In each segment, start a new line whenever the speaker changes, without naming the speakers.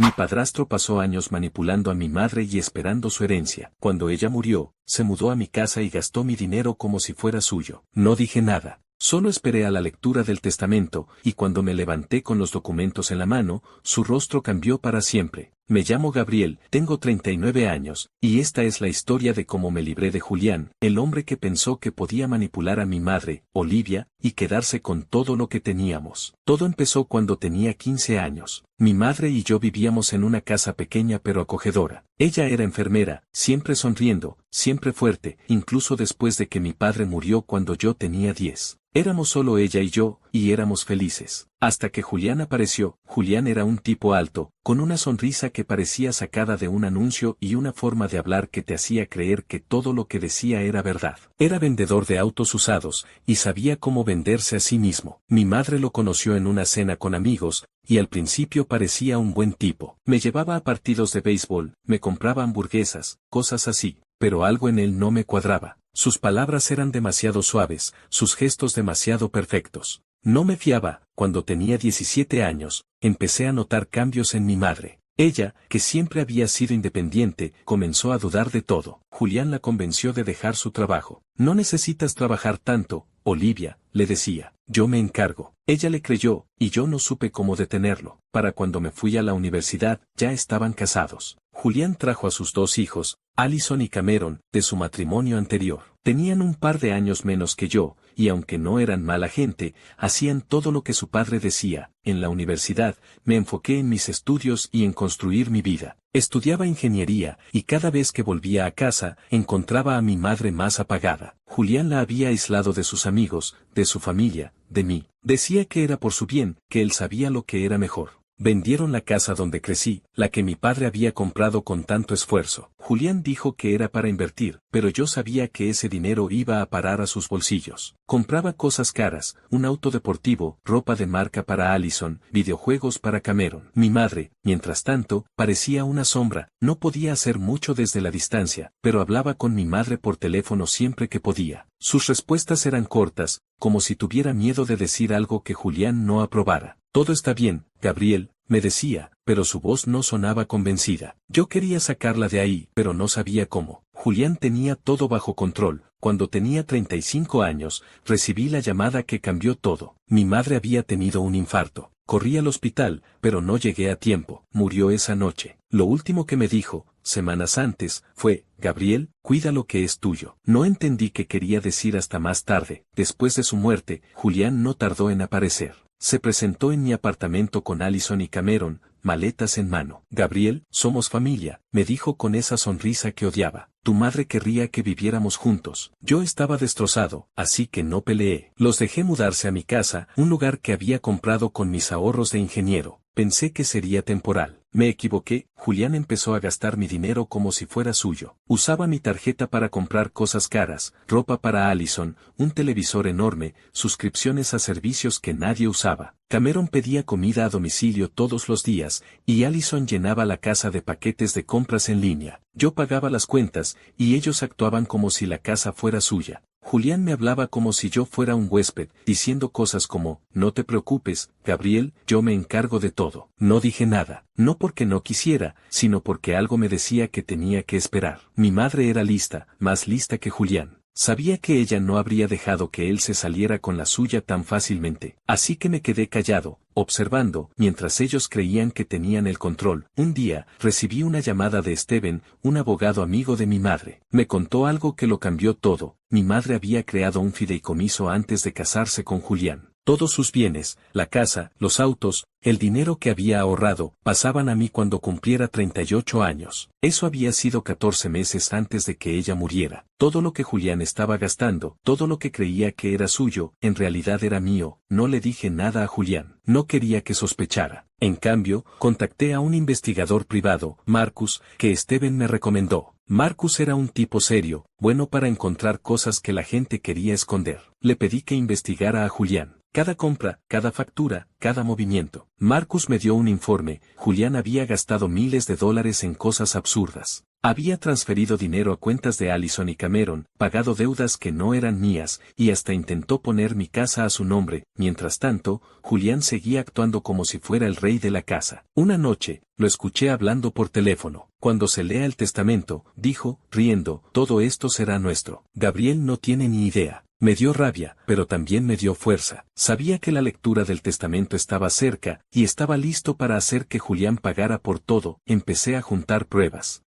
Mi padrastro pasó años manipulando a mi madre y esperando su herencia. Cuando ella murió, se mudó a mi casa y gastó mi dinero como si fuera suyo. No dije nada. Solo esperé a la lectura del testamento, y cuando me levanté con los documentos en la mano, su rostro cambió para siempre. Me llamo Gabriel, tengo 39 años, y esta es la historia de cómo me libré de Julián, el hombre que pensó que podía manipular a mi madre, Olivia, y quedarse con todo lo que teníamos. Todo empezó cuando tenía 15 años. Mi madre y yo vivíamos en una casa pequeña pero acogedora. Ella era enfermera, siempre sonriendo, siempre fuerte, incluso después de que mi padre murió cuando yo tenía 10. Éramos solo ella y yo, y éramos felices. Hasta que Julián apareció. Julián era un tipo alto, con una sonrisa que parecía sacada de un anuncio y una forma de hablar que te hacía creer que todo lo que decía era verdad. Era vendedor de autos usados, y sabía cómo venderse a sí mismo. Mi madre lo conoció en una cena con amigos, y al principio parecía un buen tipo. Me llevaba a partidos de béisbol, me compraba hamburguesas, cosas así, pero algo en él no me cuadraba. Sus palabras eran demasiado suaves, sus gestos demasiado perfectos. No me fiaba. Cuando tenía 17 años, empecé a notar cambios en mi madre. Ella, que siempre había sido independiente, comenzó a dudar de todo. Julián la convenció de dejar su trabajo. No necesitas trabajar tanto, Olivia, le decía. Yo me encargo. Ella le creyó, y yo no supe cómo detenerlo. Para cuando me fui a la universidad, ya estaban casados. Julián trajo a sus 2 hijos, Allison y Cameron, de su matrimonio anterior. Tenían un par de años menos que yo, y aunque no eran mala gente, hacían todo lo que su padre decía. En la universidad, me enfoqué en mis estudios y en construir mi vida. Estudiaba ingeniería, y cada vez que volvía a casa, encontraba a mi madre más apagada. Julián la había aislado de sus amigos, de su familia, de mí. Decía que era por su bien, que él sabía lo que era mejor. Vendieron la casa donde crecí, la que mi padre había comprado con tanto esfuerzo. Julián dijo que era para invertir, pero yo sabía que ese dinero iba a parar a sus bolsillos. Compraba cosas caras, un auto deportivo, ropa de marca para Allison, videojuegos para Cameron. Mi madre, mientras tanto, parecía una sombra. No podía hacer mucho desde la distancia, pero hablaba con mi madre por teléfono siempre que podía. Sus respuestas eran cortas, como si tuviera miedo de decir algo que Julián no aprobara. Todo está bien, Gabriel, me decía, pero su voz no sonaba convencida. Yo quería sacarla de ahí, pero no sabía cómo. Julián tenía todo bajo control. Cuando tenía 35 años, recibí la llamada que cambió todo. Mi madre había tenido un infarto. Corrí al hospital, pero no llegué a tiempo. Murió esa noche. Lo último que me dijo, semanas antes, fue, Gabriel, cuida lo que es tuyo. No entendí qué quería decir hasta más tarde. Después de su muerte, Julián no tardó en aparecer. Se presentó en mi apartamento con Allison y Cameron, maletas en mano. Gabriel, somos familia, me dijo con esa sonrisa que odiaba. Tu madre querría que viviéramos juntos. Yo estaba destrozado, así que no peleé. Los dejé mudarse a mi casa, un lugar que había comprado con mis ahorros de ingeniero. Pensé que sería temporal. Me equivoqué. Julián empezó a gastar mi dinero como si fuera suyo. Usaba mi tarjeta para comprar cosas caras, ropa para Allison, un televisor enorme, suscripciones a servicios que nadie usaba. Cameron pedía comida a domicilio todos los días, y Allison llenaba la casa de paquetes de compras en línea. Yo pagaba las cuentas, y ellos actuaban como si la casa fuera suya. Julián me hablaba como si yo fuera un huésped, diciendo cosas como, no te preocupes, Gabriel, yo me encargo de todo. No dije nada, no porque no quisiera, sino porque algo me decía que tenía que esperar. Mi madre era lista, más lista que Julián. Sabía que ella no habría dejado que él se saliera con la suya tan fácilmente, así que me quedé callado, observando, mientras ellos creían que tenían el control. Un día, recibí una llamada de Steven, un abogado amigo de mi madre. Me contó algo que lo cambió todo. Mi madre había creado un fideicomiso antes de casarse con Julián. Todos sus bienes, la casa, los autos, el dinero que había ahorrado, pasaban a mí cuando cumpliera 38 años. Eso había sido 14 meses antes de que ella muriera. Todo lo que Julián estaba gastando, todo lo que creía que era suyo, en realidad era mío. No le dije nada a Julián. No quería que sospechara. En cambio, contacté a un investigador privado, Marcus, que Steven me recomendó. Marcus era un tipo serio, bueno para encontrar cosas que la gente quería esconder. Le pedí que investigara a Julián. Cada compra, cada factura, cada movimiento. Marcus me dio un informe. Julián había gastado miles de dólares en cosas absurdas. Había transferido dinero a cuentas de Allison y Cameron, pagado deudas que no eran mías, y hasta intentó poner mi casa a su nombre. Mientras tanto, Julián seguía actuando como si fuera el rey de la casa. Una noche, lo escuché hablando por teléfono. Cuando se lea el testamento, dijo, riendo, todo esto será nuestro. Gabriel no tiene ni idea. Me dio rabia, pero también me dio fuerza. Sabía que la lectura del testamento estaba cerca, y estaba listo para hacer que Julián pagara por todo. Empecé a juntar pruebas.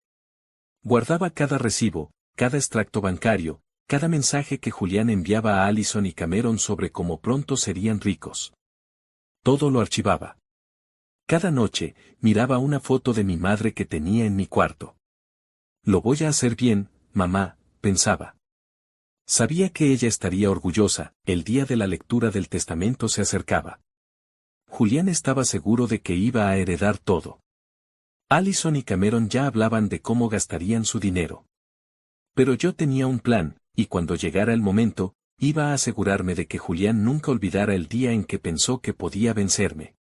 Guardaba cada recibo, cada extracto bancario, cada mensaje que Julián enviaba a Allison y Cameron sobre cómo pronto serían ricos. Todo lo archivaba. Cada noche, miraba una foto de mi madre que tenía en mi cuarto. Lo voy a hacer bien, mamá, pensaba. Sabía que ella estaría orgullosa. El día de la lectura del testamento se acercaba. Julián estaba seguro de que iba a heredar todo. Allison y Cameron ya hablaban de cómo gastarían su dinero. Pero yo tenía un plan, y cuando llegara el momento, iba a asegurarme de que Julián nunca olvidara el día en que pensó que podía vencerme.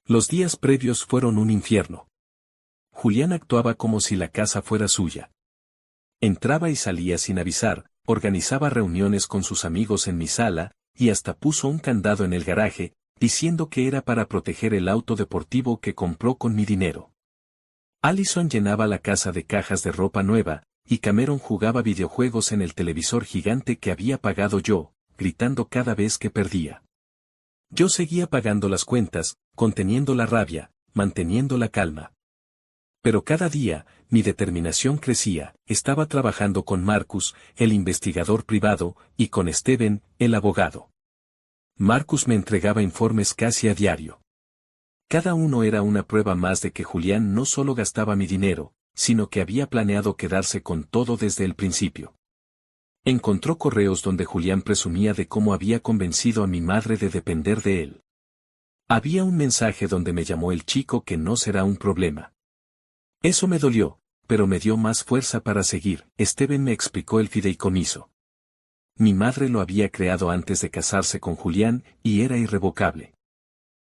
Los días previos fueron un infierno. Julián actuaba como si la casa fuera suya. Entraba y salía sin avisar, organizaba reuniones con sus amigos en mi sala, y hasta puso un candado en el garaje, diciendo que era para proteger el auto deportivo que compró con mi dinero. Allison llenaba la casa de cajas de ropa nueva, y Cameron jugaba videojuegos en el televisor gigante que había pagado yo, gritando cada vez que perdía. Yo seguía pagando las cuentas, conteniendo la rabia, manteniendo la calma. Pero cada día, mi determinación crecía. Estaba trabajando con Marcus, el investigador privado, y con Steven, el abogado. Marcus me entregaba informes casi a diario. Cada uno era una prueba más de que Julián no solo gastaba mi dinero, sino que había planeado quedarse con todo desde el principio. Encontró correos donde Julián presumía de cómo había convencido a mi madre de depender de él. Había un mensaje donde me llamó el chico que no será un problema. Eso me dolió, pero me dio más fuerza para seguir. Steven me explicó el fideicomiso. Mi madre lo había creado antes de casarse con Julián, y era irrevocable.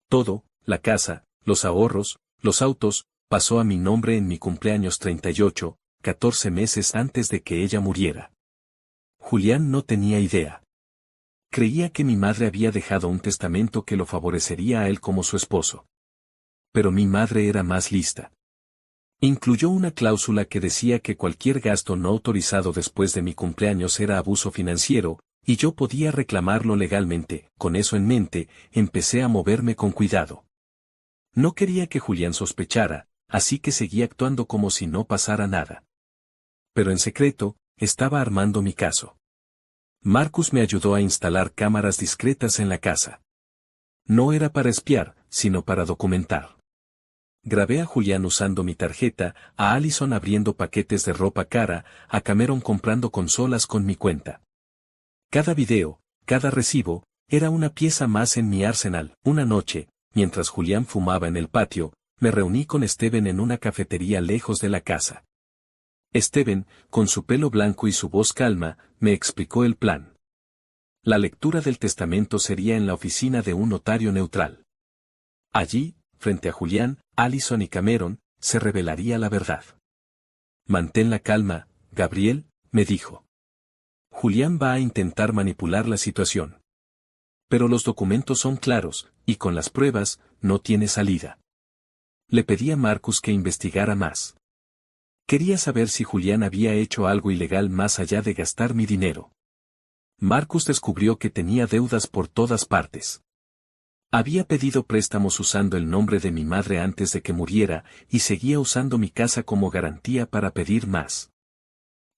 Todo, la casa, los ahorros, los autos, pasó a mi nombre en mi cumpleaños 38, 14 meses antes de que ella muriera. Julián no tenía idea. Creía que mi madre había dejado un testamento que lo favorecería a él como su esposo. Pero mi madre era más lista. Incluyó una cláusula que decía que cualquier gasto no autorizado después de mi cumpleaños era abuso financiero, y yo podía reclamarlo legalmente. Con eso en mente, empecé a moverme con cuidado. No quería que Julián sospechara, así que seguí actuando como si no pasara nada. Pero en secreto, estaba armando mi caso. Marcus me ayudó a instalar cámaras discretas en la casa. No era para espiar, sino para documentar. Grabé a Julián usando mi tarjeta, a Allison abriendo paquetes de ropa cara, a Cameron comprando consolas con mi cuenta. Cada video, cada recibo, era una pieza más en mi arsenal. Una noche, mientras Julián fumaba en el patio, me reuní con Steven en una cafetería lejos de la casa. Steven, con su pelo blanco y su voz calma, me explicó el plan. La lectura del testamento sería en la oficina de un notario neutral. Allí, frente a Julián, Allison y Cameron, se revelaría la verdad. Mantén la calma, Gabriel, me dijo. Julián va a intentar manipular la situación. Pero los documentos son claros, y con las pruebas, no tiene salida. Le pedí a Marcus que investigara más. Quería saber si Julián había hecho algo ilegal más allá de gastar mi dinero. Marcus descubrió que tenía deudas por todas partes. Había pedido préstamos usando el nombre de mi madre antes de que muriera, y seguía usando mi casa como garantía para pedir más.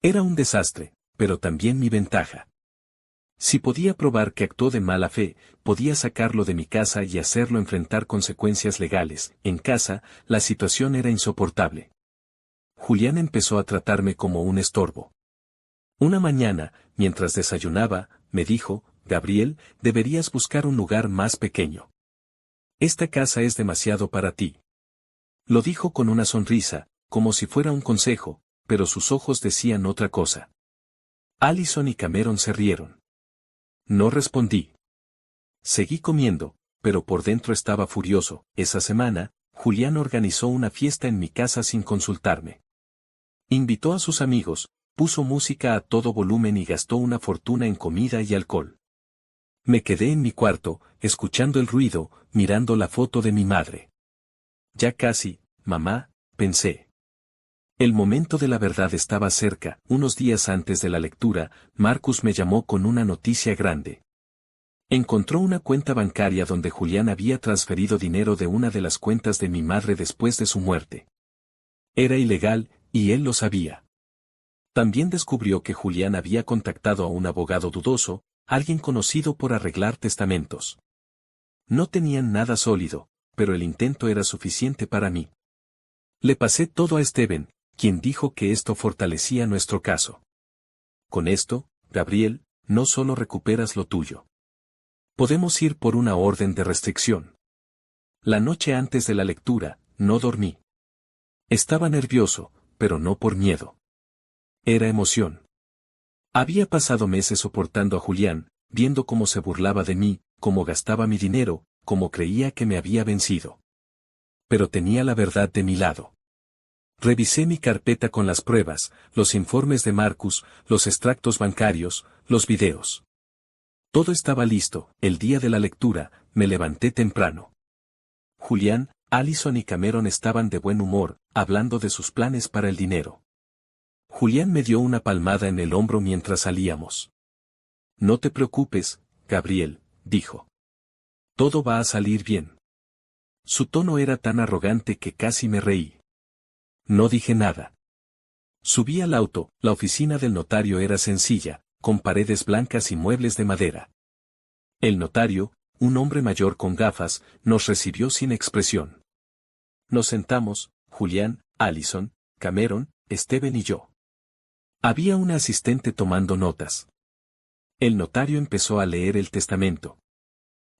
Era un desastre, pero también mi ventaja. Si podía probar que actuó de mala fe, podía sacarlo de mi casa y hacerlo enfrentar consecuencias legales. En casa, la situación era insoportable. Julián empezó a tratarme como un estorbo. Una mañana, mientras desayunaba, me dijo, Gabriel, deberías buscar un lugar más pequeño. Esta casa es demasiado para ti. Lo dijo con una sonrisa, como si fuera un consejo, pero sus ojos decían otra cosa. Allison y Cameron se rieron. No respondí. Seguí comiendo, pero por dentro estaba furioso. Esa semana, Julián organizó una fiesta en mi casa sin consultarme. Invitó a sus amigos, puso música a todo volumen y gastó una fortuna en comida y alcohol. Me quedé en mi cuarto, escuchando el ruido, mirando la foto de mi madre. Ya casi, mamá, pensé. El momento de la verdad estaba cerca. Unos días antes de la lectura, Marcus me llamó con una noticia grande. Encontró una cuenta bancaria donde Julián había transferido dinero de una de las cuentas de mi madre después de su muerte. Era ilegal, y él lo sabía. También descubrió que Julián había contactado a un abogado dudoso, alguien conocido por arreglar testamentos. No tenían nada sólido, pero el intento era suficiente para mí. Le pasé todo a Steven, quien dijo que esto fortalecía nuestro caso. Con esto, Gabriel, no solo recuperas lo tuyo. Podemos ir por una orden de restricción. La noche antes de la lectura, no dormí. Estaba nervioso, pero no por miedo. Era emoción. Había pasado meses soportando a Julián, viendo cómo se burlaba de mí, cómo gastaba mi dinero, cómo creía que me había vencido. Pero tenía la verdad de mi lado. Revisé mi carpeta con las pruebas, los informes de Marcus, los extractos bancarios, los videos. Todo estaba listo. El día de la lectura, me levanté temprano. Julián, Allison y Cameron estaban de buen humor, hablando de sus planes para el dinero. Julián me dio una palmada en el hombro mientras salíamos. No te preocupes, Gabriel, dijo. Todo va a salir bien. Su tono era tan arrogante que casi me reí. No dije nada. Subí al auto. La oficina del notario era sencilla, con paredes blancas y muebles de madera. El notario, un hombre mayor con gafas, nos recibió sin expresión. Nos sentamos, Julián, Allison, Cameron, Steven y yo. Había una asistente tomando notas. El notario empezó a leer el testamento.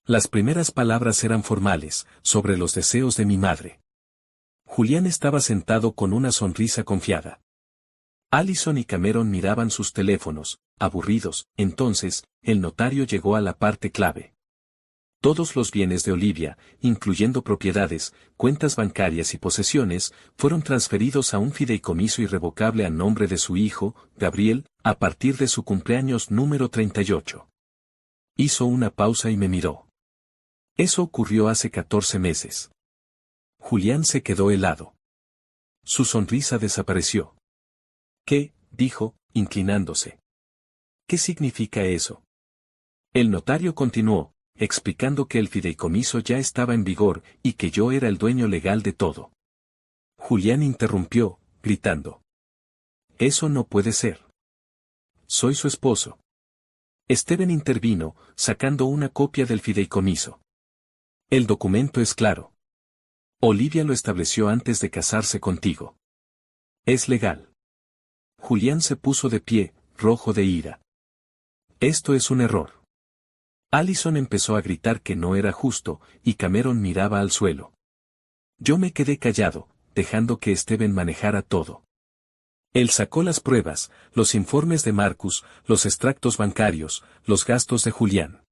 Las primeras palabras eran formales, sobre los deseos de mi madre. Julián estaba sentado con una sonrisa confiada. Allison y Cameron miraban sus teléfonos, aburridos. Entonces, el notario llegó a la parte clave. Todos los bienes de Olivia, incluyendo propiedades, cuentas bancarias y posesiones, fueron transferidos a un fideicomiso irrevocable a nombre de su hijo, Gabriel, a partir de su cumpleaños número 38. Hizo una pausa y me miró. Eso ocurrió hace 14 meses. Julián se quedó helado. Su sonrisa desapareció. ¿Qué? Dijo, inclinándose. ¿Qué significa eso? El notario continuó, explicando que el fideicomiso ya estaba en vigor y que yo era el dueño legal de todo. Julián interrumpió, gritando. Eso no puede ser. Soy su esposo. Steven intervino, sacando una copia del fideicomiso. El documento es claro. Olivia lo estableció antes de casarse contigo. Es legal. Julián se puso de pie, rojo de ira. Esto es un error. Allison empezó a gritar que no era justo, y Cameron miraba al suelo. Yo me quedé callado, dejando que Steven manejara todo. Él sacó las pruebas, los informes de Marcus, los extractos bancarios, los gastos de Julián.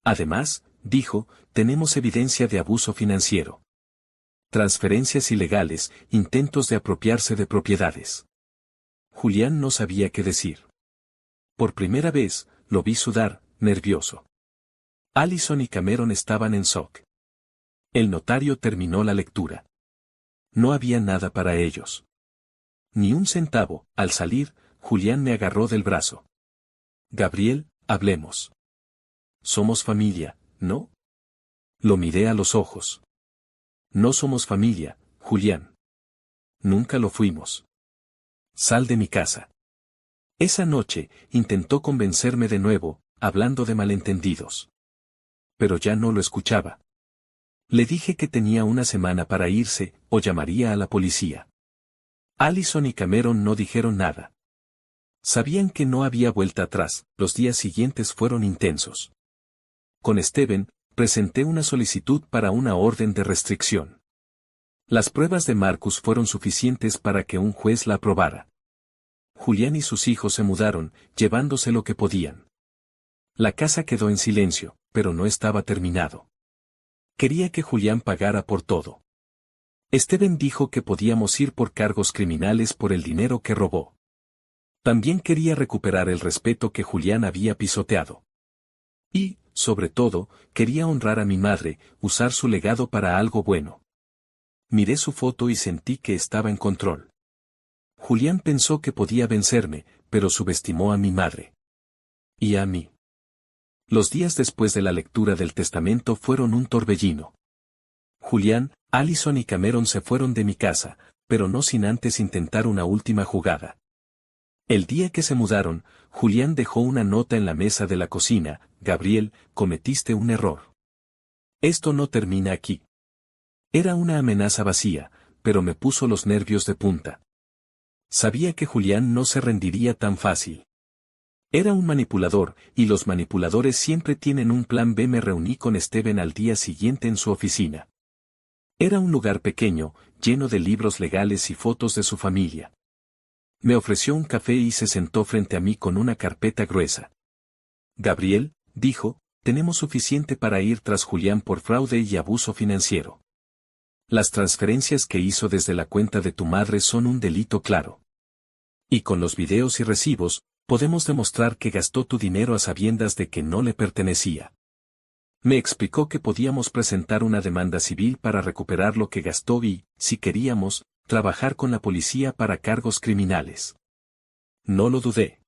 Además, dijo, tenemos evidencia de abuso financiero. Transferencias ilegales, intentos de apropiarse de propiedades. Julián no sabía qué decir. Por primera vez, lo vi sudar, nervioso. Allison y Cameron estaban en shock. El notario terminó la lectura. No había nada para ellos. Ni un centavo. Al salir, Julián me agarró del brazo. Gabriel, hablemos. Somos familia, ¿no? Lo miré a los ojos. No somos familia, Julián. Nunca lo fuimos. Sal de mi casa. Esa noche, intentó convencerme de nuevo, hablando de malentendidos. Pero ya no lo escuchaba. Le dije que tenía una semana para irse, o llamaría a la policía. Allison y Cameron no dijeron nada. Sabían que no había vuelta atrás. Los días siguientes fueron intensos. Con Steven, presenté una solicitud para una orden de restricción. Las pruebas de Marcus fueron suficientes para que un juez la aprobara. Julián y sus hijos se mudaron, llevándose lo que podían. La casa quedó en silencio, pero no estaba terminado. Quería que Julián pagara por todo. Steven dijo que podíamos ir por cargos criminales por el dinero que robó. También quería recuperar el respeto que Julián había pisoteado. Y, sobre todo, quería honrar a mi madre, usar su legado para algo bueno. Miré su foto y sentí que estaba en control. Julián pensó que podía vencerme, pero subestimó a mi madre. Y a mí. Los días después de la lectura del testamento fueron un torbellino. Julián, Allison y Cameron se fueron de mi casa, pero no sin antes intentar una última jugada. El día que se mudaron, Julián dejó una nota en la mesa de la cocina: Gabriel, cometiste un error. Esto no termina aquí. Era una amenaza vacía, pero me puso los nervios de punta. Sabía que Julián no se rendiría tan fácil. Era un manipulador, y los manipuladores siempre tienen un plan B. Me reuní con Steven al día siguiente en su oficina. Era un lugar pequeño, lleno de libros legales y fotos de su familia. Me ofreció un café y se sentó frente a mí con una carpeta gruesa. Gabriel, dijo, tenemos suficiente para ir tras Julián por fraude y abuso financiero. Las transferencias que hizo desde la cuenta de tu madre son un delito claro. Y con los videos y recibos, podemos demostrar que gastó tu dinero a sabiendas de que no le pertenecía. Me explicó que podíamos presentar una demanda civil para recuperar lo que gastó y, si queríamos, trabajar con la policía para cargos criminales. No lo dudé.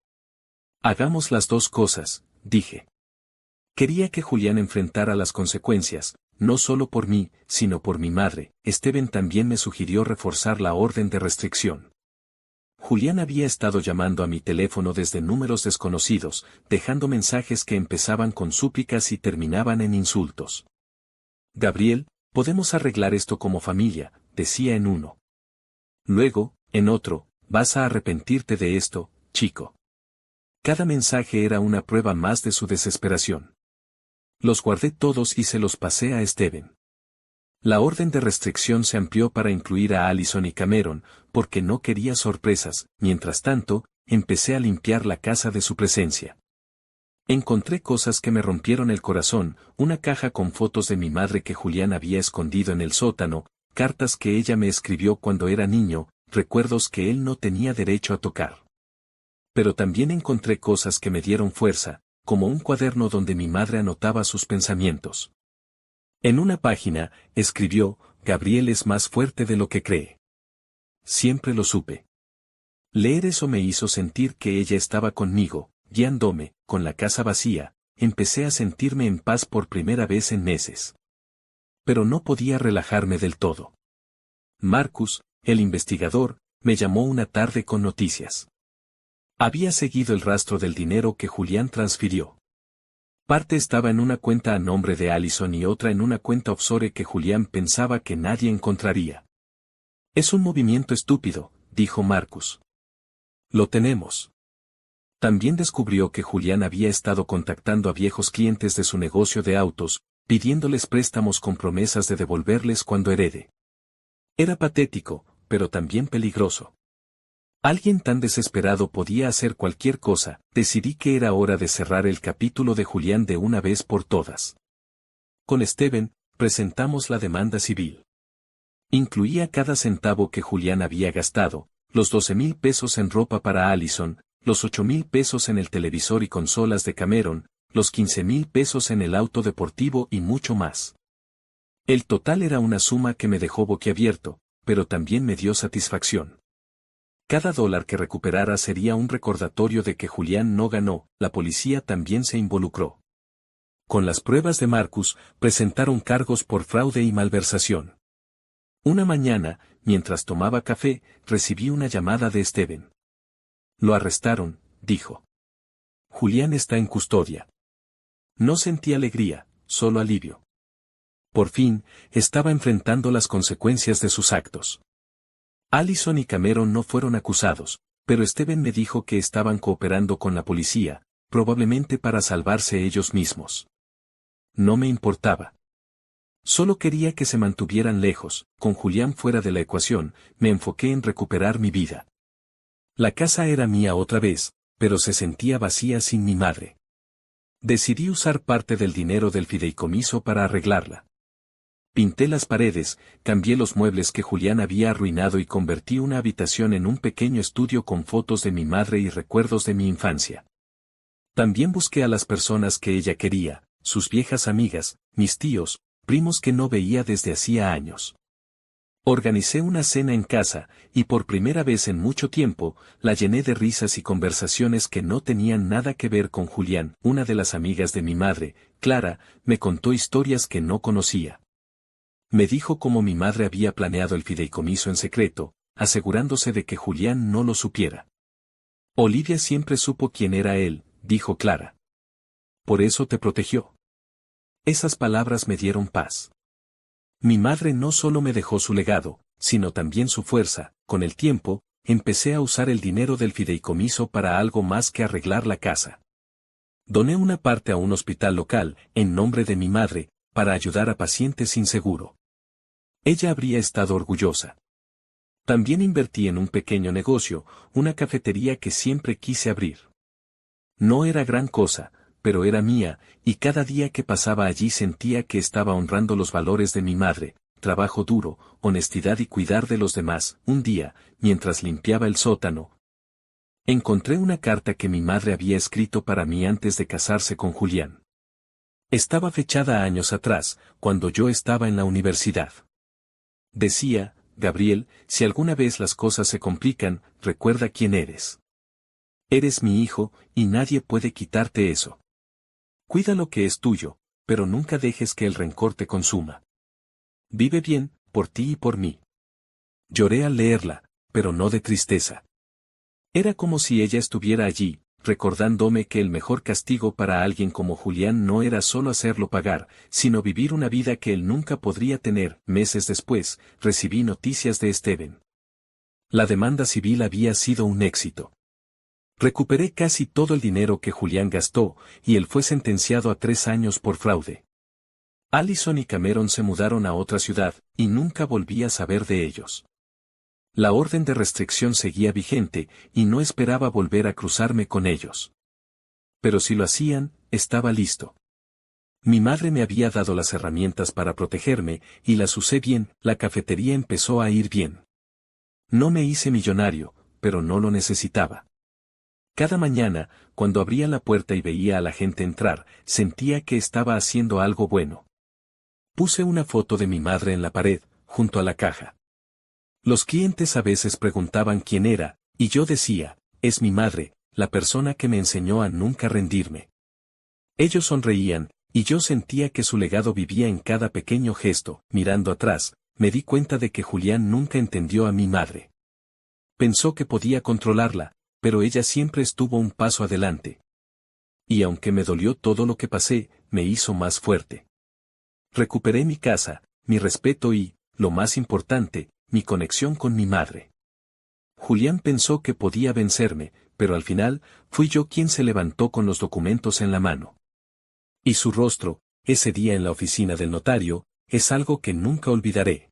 Hagamos las dos cosas, dije. Quería que Julián enfrentara las consecuencias, no solo por mí, sino por mi madre. Steven también me sugirió reforzar la orden de restricción. Julián había estado llamando a mi teléfono desde números desconocidos, dejando mensajes que empezaban con súplicas y terminaban en insultos. Gabriel, podemos arreglar esto como familia, decía en uno. Luego, en otro, vas a arrepentirte de esto, chico. Cada mensaje era una prueba más de su desesperación. Los guardé todos y se los pasé a Steven. La orden de restricción se amplió para incluir a Allison y Cameron, porque no quería sorpresas. Mientras tanto, empecé a limpiar la casa de su presencia. Encontré cosas que me rompieron el corazón: una caja con fotos de mi madre que Julián había escondido en el sótano, cartas que ella me escribió cuando era niño, recuerdos que él no tenía derecho a tocar. Pero también encontré cosas que me dieron fuerza, como un cuaderno donde mi madre anotaba sus pensamientos. En una página, escribió: Gabriel es más fuerte de lo que cree. Siempre lo supe. Leer eso me hizo sentir que ella estaba conmigo, guiándome. Con la casa vacía, empecé a sentirme en paz por primera vez en meses. Pero no podía relajarme del todo. Marcus, el investigador, me llamó una tarde con noticias. Había seguido el rastro del dinero que Julián transfirió. Parte estaba en una cuenta a nombre de Allison y otra en una cuenta offshore que Julián pensaba que nadie encontraría. Es un movimiento estúpido, dijo Marcus. Lo tenemos. También descubrió que Julián había estado contactando a viejos clientes de su negocio de autos, pidiéndoles préstamos con promesas de devolverles cuando herede. Era patético, pero también peligroso. Alguien tan desesperado podía hacer cualquier cosa. Decidí que era hora de cerrar el capítulo de Julián de una vez por todas. Con Steven, presentamos la demanda civil. Incluía cada centavo que Julián había gastado, los 12,000 pesos en ropa para Allison, los 8,000 pesos en el televisor y consolas de Cameron, los 15,000 pesos en el auto deportivo y mucho más. El total era una suma que me dejó boquiabierto, pero también me dio satisfacción. Cada dólar que recuperara sería un recordatorio de que Julián no ganó. La policía también se involucró. Con las pruebas de Marcus, presentaron cargos por fraude y malversación. Una mañana, mientras tomaba café, recibí una llamada de Steven. Lo arrestaron, dijo. Julián está en custodia. No sentí alegría, solo alivio. Por fin, estaba enfrentando las consecuencias de sus actos. Allison y Cameron no fueron acusados, pero Steven me dijo que estaban cooperando con la policía, probablemente para salvarse ellos mismos. No me importaba. Solo quería que se mantuvieran lejos. Con Julián fuera de la ecuación, me enfoqué en recuperar mi vida. La casa era mía otra vez, pero se sentía vacía sin mi madre. Decidí usar parte del dinero del fideicomiso para arreglarla. Pinté las paredes, cambié los muebles que Julián había arruinado y convertí una habitación en un pequeño estudio con fotos de mi madre y recuerdos de mi infancia. También busqué a las personas que ella quería, sus viejas amigas, mis tíos, primos que no veía desde hacía años. Organicé una cena en casa, y por primera vez en mucho tiempo, la llené de risas y conversaciones que no tenían nada que ver con Julián. Una de las amigas de mi madre, Clara, me contó historias que no conocía. Me dijo cómo mi madre había planeado el fideicomiso en secreto, asegurándose de que Julián no lo supiera. Olivia siempre supo quién era él, dijo Clara. Por eso te protegió. Esas palabras me dieron paz. Mi madre no solo me dejó su legado, sino también su fuerza. Con el tiempo, empecé a usar el dinero del fideicomiso para algo más que arreglar la casa. Doné una parte a un hospital local, en nombre de mi madre, para ayudar a pacientes sin seguro. Ella habría estado orgullosa. También invertí en un pequeño negocio, una cafetería que siempre quise abrir. No era gran cosa, pero era mía, y cada día que pasaba allí sentía que estaba honrando los valores de mi madre, trabajo duro, honestidad y cuidar de los demás. Un día, mientras limpiaba el sótano, encontré una carta que mi madre había escrito para mí antes de casarse con Julián. Estaba fechada años atrás, cuando yo estaba en la universidad. Decía: Gabriel, si alguna vez las cosas se complican, recuerda quién eres. Eres mi hijo, y nadie puede quitarte eso. Cuida lo que es tuyo, pero nunca dejes que el rencor te consuma. Vive bien, por ti y por mí. Lloré al leerla, pero no de tristeza. Era como si ella estuviera allí, recordándome que el mejor castigo para alguien como Julián no era solo hacerlo pagar, sino vivir una vida que él nunca podría tener. Meses después, recibí noticias de Steven. La demanda civil había sido un éxito. Recuperé casi todo el dinero que Julián gastó, y él fue sentenciado a 3 años por fraude. Allison y Cameron se mudaron a otra ciudad, y nunca volví a saber de ellos. La orden de restricción seguía vigente, y no esperaba volver a cruzarme con ellos. Pero si lo hacían, estaba listo. Mi madre me había dado las herramientas para protegerme, y las usé bien. La cafetería empezó a ir bien. No me hice millonario, pero no lo necesitaba. Cada mañana, cuando abría la puerta y veía a la gente entrar, sentía que estaba haciendo algo bueno. Puse una foto de mi madre en la pared, junto a la caja. Los clientes a veces preguntaban quién era, y yo decía: es mi madre, la persona que me enseñó a nunca rendirme. Ellos sonreían, y yo sentía que su legado vivía en cada pequeño gesto. Mirando atrás, me di cuenta de que Julián nunca entendió a mi madre. Pensó que podía controlarla, pero ella siempre estuvo un paso adelante. Y aunque me dolió todo lo que pasé, me hizo más fuerte. Recuperé mi casa, mi respeto y, lo más importante, mi conexión con mi madre. Julián pensó que podía vencerme, pero al final, fui yo quien se levantó con los documentos en la mano. Y su rostro, ese día en la oficina del notario, es algo que nunca olvidaré.